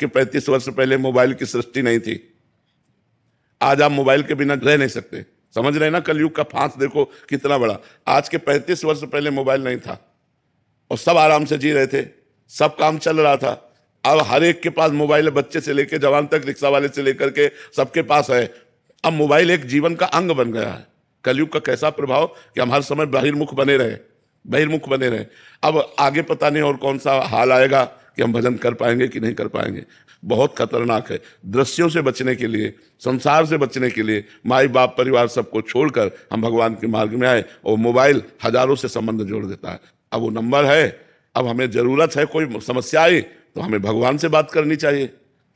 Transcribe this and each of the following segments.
के 35 वर्ष पहले मोबाइल की सृष्टि नहीं थी। आज आप मोबाइल के बिना रह नहीं सकते। समझ रहे हैं ना, कलयुग का फांस देखो कितना बड़ा। आज के 35 वर्ष पहले मोबाइल नहीं था और सब आराम से जी रहे थे, सब काम चल रहा था। अब हर एक के पास मोबाइल है, बच्चे से लेकर जवान तक, रिक्शा वाले से लेकर के सबके पास है। अब मोबाइल एक जीवन का अंग बन गया है। कलयुग का कैसा प्रभाव कि हम हर समय बहिर्मुख बने रहे। अब आगे पता नहीं और कौन सा हाल आएगा कि हम भजन कर पाएंगे कि नहीं कर पाएंगे। बहुत खतरनाक है। दृश्यों से बचने के लिए, संसार से बचने के लिए माई बाप परिवार सबको छोड़कर हम भगवान के मार्ग में आए। और मोबाइल हजारों से संबंध जोड़ देता है। अब वो नंबर है, अब हमें जरूरत है, कोई समस्या आई तो हमें भगवान से बात करनी चाहिए,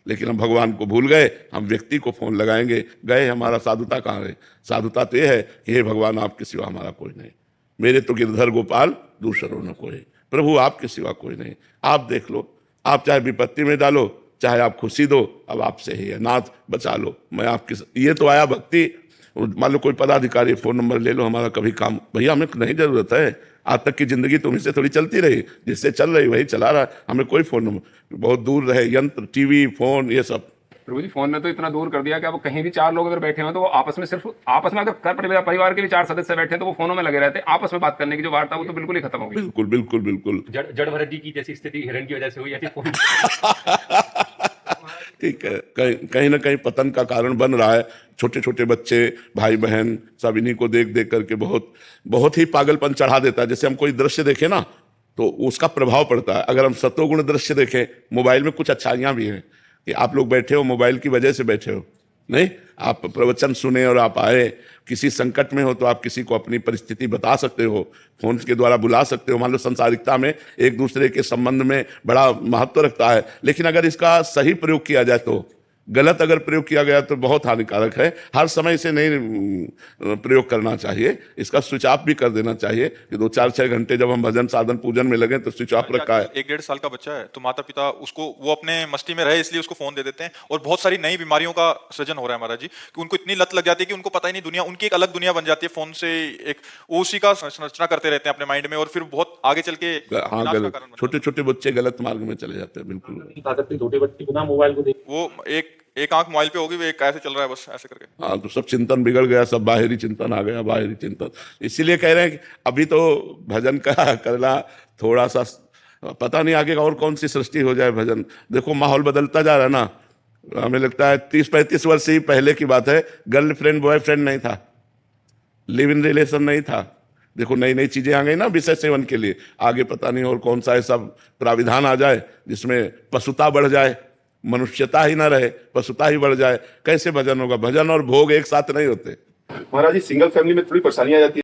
लेकिन हम भगवान को भूल गए। हम व्यक्ति को फोन लगाएंगे, गए हमारा साधुता कहाँ है? साधुता तो ये है कि हे भगवान, आपके सिवा हमारा कोई नहीं, मेरे तो गिरधर गोपाल दूसरों न कोई, प्रभु आपके सिवा कोई नहीं। आप देख लो, आप चाहे विपत्ति में डालो, चाहे आप खुशी दो, अब आपसे ही है। नाथ बचा लो, मैं आपके। ये तो आया भक्ति। मान लो कोई पदाधिकारी, फोन नंबर ले लो, हमारा कभी काम, भैया हमें नहीं जरूरत है। आज तक की जिंदगी तुम्हीं से थोड़ी चलती रही, जिससे चल रही वही चला रहा है, हमें कोई फोन नंबर। बहुत दूर रहे यंत्र, टीवी, फोन, ये सब। प्रभु जी, फोन ने तो इतना दूर कर दिया कि अब कहीं भी चार लोग अगर बैठे हो तो वो आपस में अगर परिवार के भी चार सदस्य बैठे हैं तो वो फोनों में लगे रहते हैं। आपस में बात करने की जो वार्ता वो तो बिल्कुल ही खत्म हो गई। बिल्कुल बिल्कुल बिल्कुल। जड़ भरत जी की जैसी स्थिति हिरण की वजह से हुई, ऐसी फोन ठीक है, कहीं ना कहीं पतन का कारण बन रहा है। छोटे छोटे बच्चे, भाई बहन सब इन्हीं को देख देख करके बहुत ही पागलपन चढ़ा देता है। जैसे हम कोई दृश्य देखें ना तो उसका प्रभाव पड़ता है। अगर हम सत्वगुण दृश्य देखें, मोबाइल में कुछ अच्छाइयाँ भी हैं कि आप लोग बैठे हो मोबाइल की वजह से बैठे हो, नहीं आप प्रवचन सुने और आप आए, किसी संकट में हो तो आप किसी को अपनी परिस्थिति बता सकते हो, फोन के द्वारा बुला सकते हो। मान लो संसारिकता में एक दूसरे के संबंध में बड़ा महत्व रखता है, लेकिन अगर इसका सही प्रयोग किया जाए तो, गलत अगर प्रयोग किया गया तो बहुत हानिकारक है। हर समय इसे नहीं प्रयोग करना चाहिए, इसका स्विच ऑफ भी कर देना चाहिए कि 2-4-6 घंटे जब हम भजन साधन पूजन में लगे तो स्विच ऑफ रखा है। 1-1.5 साल का बच्चा है तो माता पिता उसको, वो अपने मस्ती में रहे इसलिए उसको फोन दे देते हैं, और बहुत सारी नई बीमारियों का सृजन हो रहा है महाराज जी, कि उनको इतनी लत लग जाती है कि उनको पता ही नहीं, दुनिया उनकी एक अलग दुनिया बन जाती है फोन से। एक उसी का संरचना करते रहते हैं अपने माइंड में, और फिर बहुत आगे चल के छोटे छोटे बच्चे गलत मार्ग में चले जाते हैं। बिल्कुल, छोटे बच्चे बिना मोबाइल को देख, वो एक आंख मोबाइल पे होगी, वो एक ऐसे चल रहा है बस ऐसे करके। हाँ, तो सब चिंतन बिगड़ गया, सब बाहरी चिंतन आ गया, बाहरी चिंतन। इसीलिए कह रहे हैं कि अभी तो भजन का करना थोड़ा सा, पता नहीं आगे और कौन सी सृष्टि हो जाए। भजन देखो माहौल बदलता जा रहा है ना। हमें लगता है 30-35 वर्ष ही पहले की बात है, गर्लफ्रेंड बॉयफ्रेंड नहीं था, लिव इन रिलेशन नहीं था। देखो नई नई चीजें आ गई ना विषय सेवन के लिए। आगे पता नहीं और कौन सा ऐसा प्राविधान आ जाए जिसमें पशुता बढ़ जाए, मनुष्यता ही ना रहे, पशुता ही बढ़ जाए। कैसे भजन होगा? भजन और भोग एक साथ नहीं होते महाराज जी। सिंगल फैमिली में थोड़ी परेशानी आ जाती है।